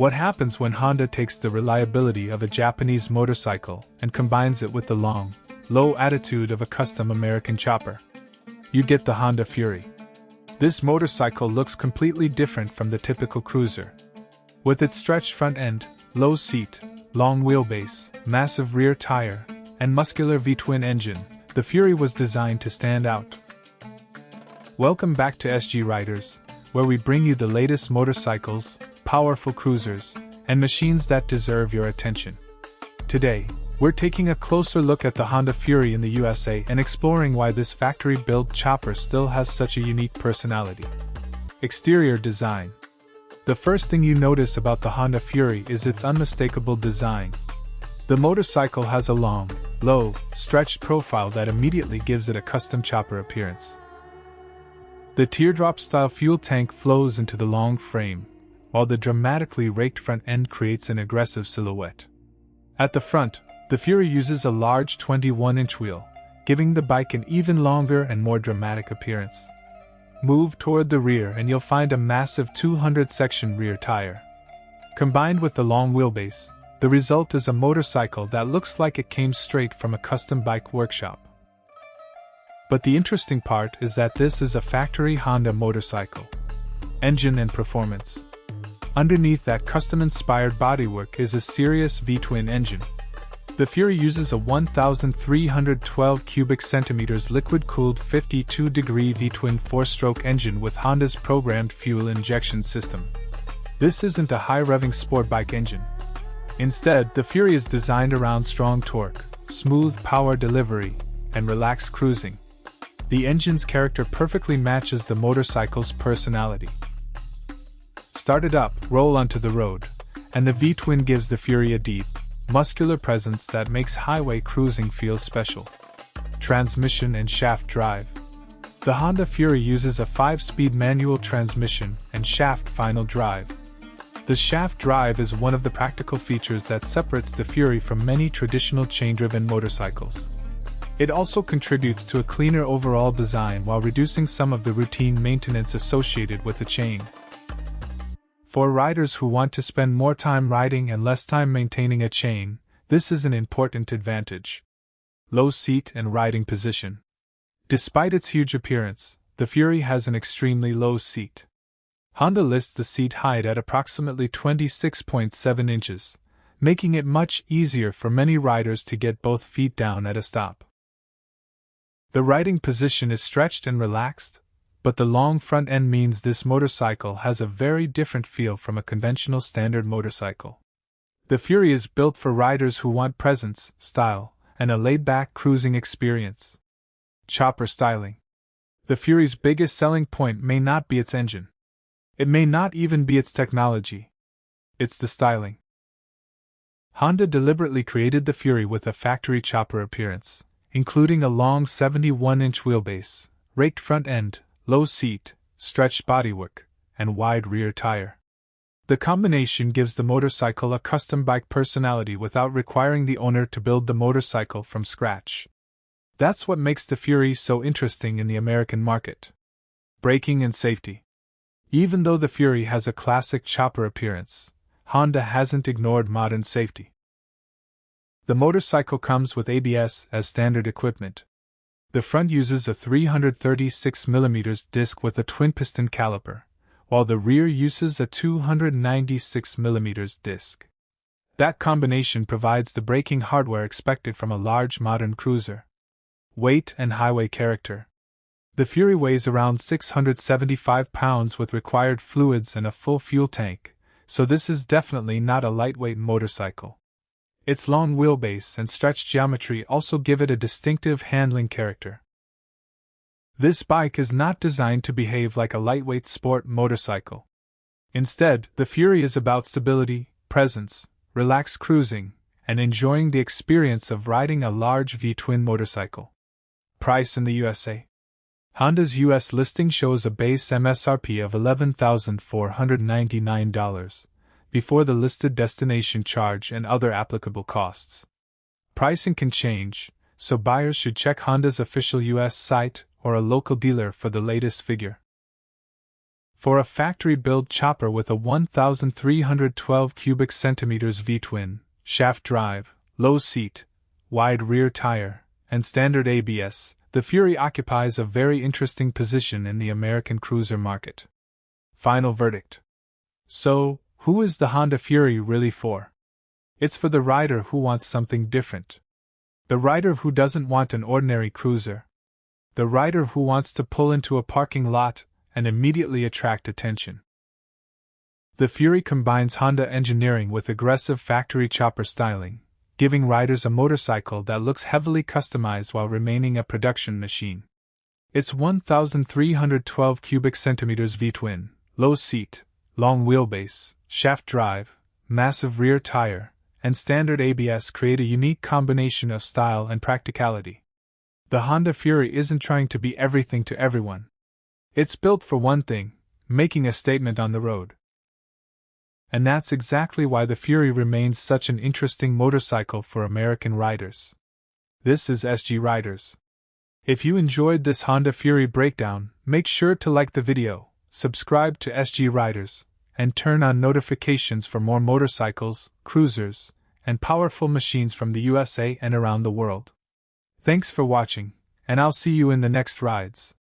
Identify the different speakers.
Speaker 1: What happens when Honda takes the reliability of a Japanese motorcycle and combines it with the long, low attitude of a custom American chopper? You get the Honda Fury. This motorcycle looks completely different from the typical cruiser. With its stretched front end, low seat, long wheelbase, massive rear tire, and muscular V-twin engine, the Fury was designed to stand out. Welcome back to SG Riders, where we bring you the latest motorcycles, powerful cruisers, and machines that deserve your attention. Today, we're taking a closer look at the Honda Fury in the USA and exploring why this factory-built chopper still has such a unique personality. Exterior design. The first thing you notice about the Honda Fury is its unmistakable design. The motorcycle has a long, low, stretched profile that immediately gives it a custom chopper appearance. The teardrop-style fuel tank flows into the long frame, while the dramatically raked front end creates an aggressive silhouette. At the front, the Fury uses a large 21-inch wheel, giving the bike an even longer and more dramatic appearance. Move toward the rear and you'll find a massive 200-section rear tire. Combined with the long wheelbase, the result is a motorcycle that looks like it came straight from a custom bike workshop. But the interesting part is that this is a factory Honda motorcycle. Engine and performance. Underneath that custom-inspired bodywork is a serious V-twin engine. The Fury uses a 1,312 cubic centimeters liquid-cooled 52-degree V-twin 4-stroke engine with Honda's programmed fuel injection system. This isn't a high-revving sport bike engine. Instead, the Fury is designed around strong torque, smooth power delivery, and relaxed cruising. The engine's character perfectly matches the motorcycle's personality. Start it up, roll onto the road, and the V-twin gives the Fury a deep, muscular presence that makes highway cruising feel special. Transmission and shaft drive. The Honda Fury uses a 5-speed manual transmission and shaft final drive. The shaft drive is one of the practical features that separates the Fury from many traditional chain-driven motorcycles. It also contributes to a cleaner overall design while reducing some of the routine maintenance associated with the chain. For riders who want to spend more time riding and less time maintaining a chain, this is an important advantage. Low seat and riding position. Despite its huge appearance, the Fury has an extremely low seat. Honda lists the seat height at approximately 26.7 inches, making it much easier for many riders to get both feet down at a stop. The riding position is stretched and relaxed, but the long front end means this motorcycle has a very different feel from a conventional standard motorcycle. The Fury is built for riders who want presence, style, and a laid-back cruising experience. Chopper styling. The Fury's biggest selling point may not be its engine. It may not even be its technology. It's the styling. Honda deliberately created the Fury with a factory chopper appearance, including a long 71-inch wheelbase, raked front end, low seat, stretched bodywork, and wide rear tire. The combination gives the motorcycle a custom bike personality without requiring the owner to build the motorcycle from scratch. That's what makes the Fury so interesting in the American market. Braking and safety. Even though the Fury has a classic chopper appearance, Honda hasn't ignored modern safety. The motorcycle comes with ABS as standard equipment. The front uses a 336mm disc with a twin-piston caliper, while the rear uses a 296mm disc. That combination provides the braking hardware expected from a large modern cruiser. Weight and highway character. The Fury weighs around 675 pounds with required fluids and a full fuel tank, so this is definitely not a lightweight motorcycle. Its long wheelbase and stretched geometry also give it a distinctive handling character. This bike is not designed to behave like a lightweight sport motorcycle. Instead, the Fury is about stability, presence, relaxed cruising, and enjoying the experience of riding a large V-twin motorcycle. Price in the USA. Honda's US listing shows a base MSRP of $11,499, before the listed destination charge and other applicable costs. Pricing can change, so buyers should check Honda's official US site or a local dealer for the latest figure. For a factory-built chopper with a 1,312 cubic centimeters V-twin, shaft drive, low seat, wide rear tire, and standard ABS, the Fury occupies a very interesting position in the American cruiser market. Final verdict. So, who is the Honda Fury really for? It's for the rider who wants something different. The rider who doesn't want an ordinary cruiser. The rider who wants to pull into a parking lot and immediately attract attention. The Fury combines Honda engineering with aggressive factory chopper styling, giving riders a motorcycle that looks heavily customized while remaining a production machine. Its 1,312 cubic centimeters V-twin, low seat, long wheelbase, shaft drive, massive rear tire, and standard ABS create a unique combination of style and practicality. The Honda Fury isn't trying to be everything to everyone. It's built for one thing, making a statement on the road. And that's exactly why the Fury remains such an interesting motorcycle for American riders. This is SG Riders. If you enjoyed this Honda Fury breakdown, make sure to like the video, subscribe to SG Riders, and turn on notifications for more motorcycles, cruisers, and powerful machines from the USA and around the world. Thanks for watching, and I'll see you in the next rides.